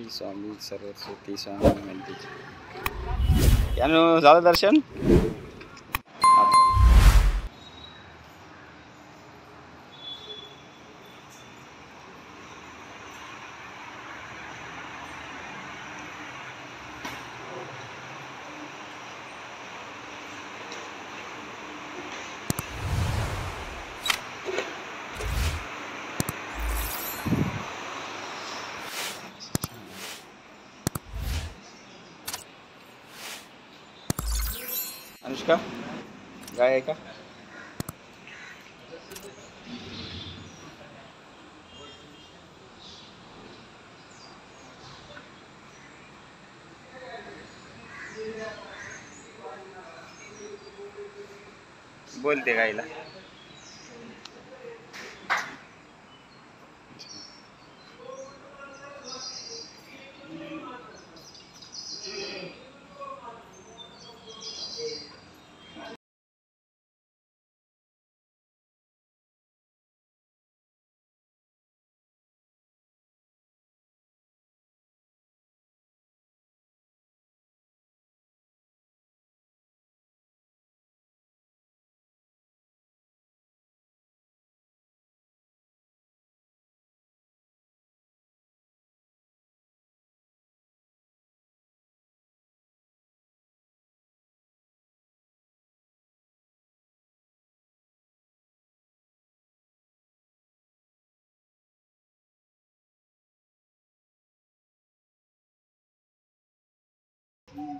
श्री स्वामी सरस्वती स्वामी मंदिर यानं झालं दर्शन. अनुष्का गाय आहे का? बोलते गायला.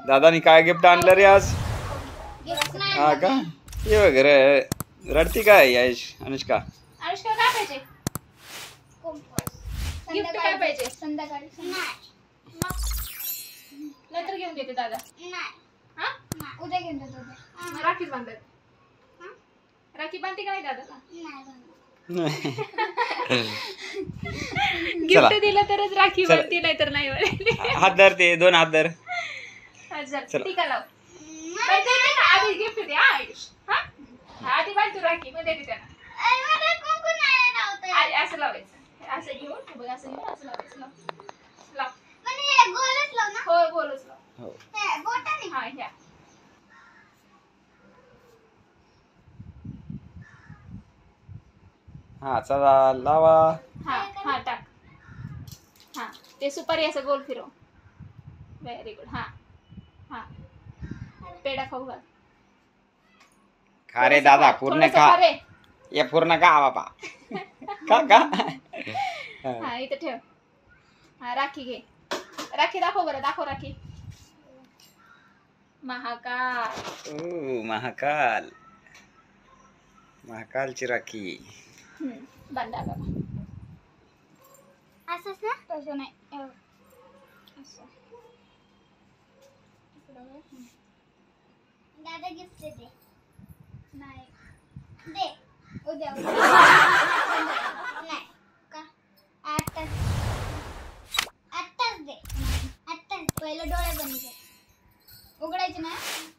दादानी काय गिफ्ट आणलं रे आज? हा का? ये वगैरे रडती काय याश अनुष्का? अनुष्का काय पाहिजे? गिफ्ट काय पाहिजे? संध्याकाळी नंतर घेऊन देते दादा. उद्या घेऊन देतो. राखी बांधत. राखी बांधते का नाही दादाला? गिफ्ट दिलं तरच राखी बांधते, नाही तर नाही. हात धर, ते दोन हात धर. टीका लाव. आधी गिफ्ट दे. आधी बांधतो राखी, मग देते त्यांना. असं लावायचं, असं घेऊन बघ, असं घेऊन असं लावायचं. लाव. गोलच लाव ना? हो गोलच लाव. हा घ्या. हा चला लावा. हा टाक. हा ते सुपारी असं गोल फिरव. Very good. हा पेढा खाऊ घाल. खा रे दादा, पूर्ण खा. ये पूर्ण खा बाबा. का हा इथे ठेव. हा राखी घे. राखी दाखव बरं, दाखव राखी. महाकाल. महाकाल. महाकालची राखी. बांधा बाबा. असंच ना? तसं नाही. असं. दादा गिफ्ट दे. नाही दे. उद्या नाही का? आत्ताच दे. आत्ताच. पहिलं डोळे बंद कर. उघडायचे ना?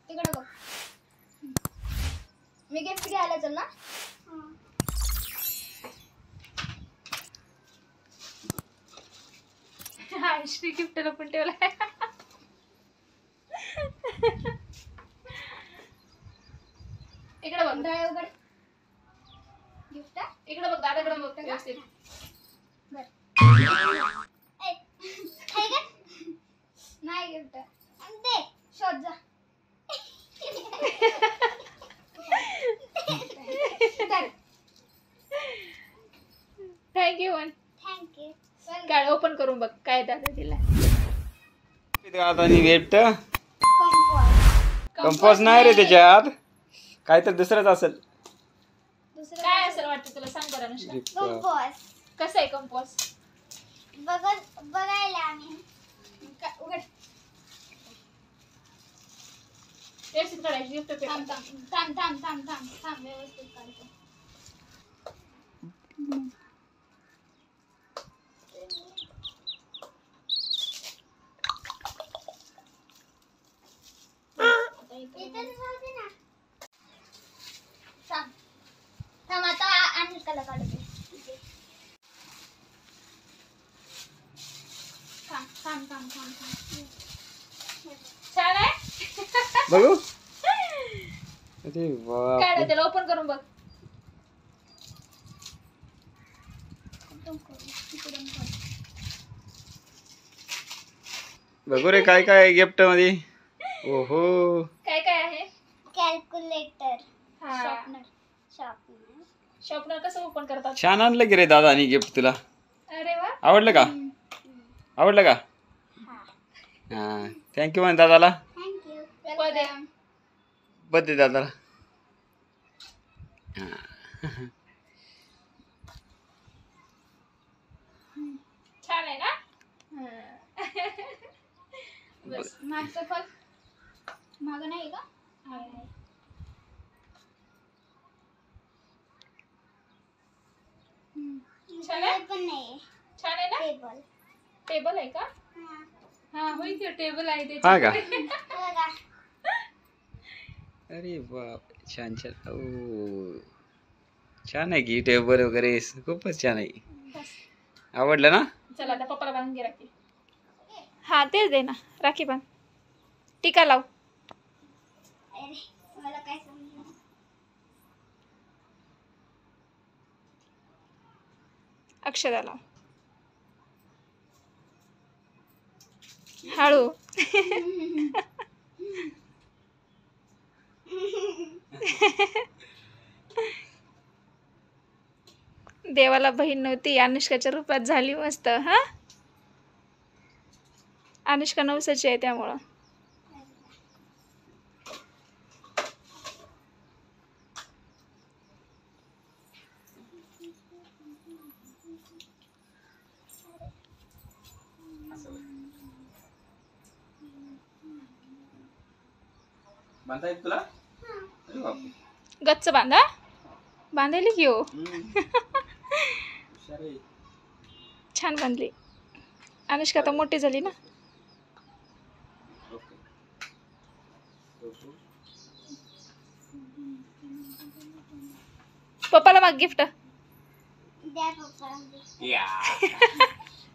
तिकडे बघ. मी गिफ्ट घ्यायला चल ना. हा श्री गिफ्ट पण ठेवलाय. इकडे बघ. डोळे उघड. गिफ्ट इकडे बघ. दादाकडे बघ व्यवस्थित. नाही गिफ्ट दे. शोध जा. थँक्यू. काय ओपन करून बघ काय दादा दिला. गिफ्ट कंपोस्ट नाही रे, त्याच्यात काय तर दुसरंच असेल. दुसरं काय असेल वाटतं तुला? सांग बरं अनुष्का. कंपोस्ट कसं आहे? कंपोस्ट बघायला आम्ही. उघड. व्यवस्थित काढायची गिफ्ट. थांब व्यवस्थित काढतो. थांब आता अनुष्काला काढते. थांब छान आहे. बघू. अरे वा. काय नाही, त्याला ओपन करून बघ. बघू रे काय काय गिफ्ट मध्ये. ओहो. काय काय आहे? कॅल्क्युलेटर, शॉर्पनर कसं ओपन करतात? छान आणलं की रे दादानी गिफ्ट तुला. अरे वा. आवडलं का? आवडलं का? हा थँक्यू म्हण दादाला. थँक्यू. बर्थडे दादाला. छान आहे ना? बस. मागचं फल मागं नाही का? आहे. छान आहे? पण नाही. छान आहे ना? टेबल. टेबल आहे का? हा होय की टेबल आहे ते. हा का? बघा. अरे बाप छान छान. ओ छान आहे की टेबल वगैरे खूपच छान आहे. आवडलं ना? चला आता पप्पाला बांधून घे राखी. हा तेच दे ना राखी बांध. टीका लाव. अरे मला काय समजलं. अक्षदा लाव. हळू. देवाला बहीण नव्हती, अनुष्काच्या रूपात झाली मस्त. हा अनुष्का नवसाची आहे त्यामुळं. बांधता येत तुला? अरे बाप. गच्च बांधा. बांधायली की हो. छान बांधली. अनुष्का आता मोठी झाली ना. पप्पाला माग गिफ्ट. द्या पप्पा.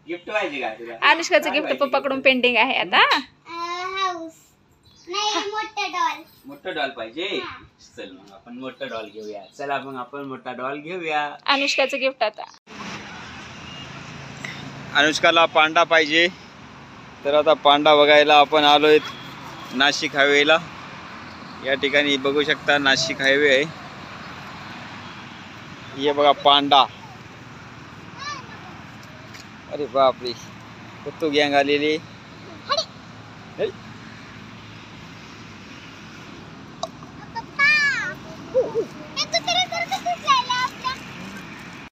गिफ्ट पाहिजे का तुला? अनुष्काचं गिफ्ट पप्पाकडून पेंडिंग आहे आता. हाऊस नाही, मोठा डॉल. मोठं डॉल पाहिजे. चल मग आपण मोठं डॉल घेऊया. चला मग आपण मोठा डॉल घेऊया. अनुष्काचं गिफ्ट आता. अनुष्काला पांडा पाहिजे तर आता पांडा बघायला आपण आलोय नाशिक हायवेला. या ठिकाणी बघू शकता नाशिक हायवे आहे. हे बघा पांडा. अरे बापरे कुत्तू गँग आलेली.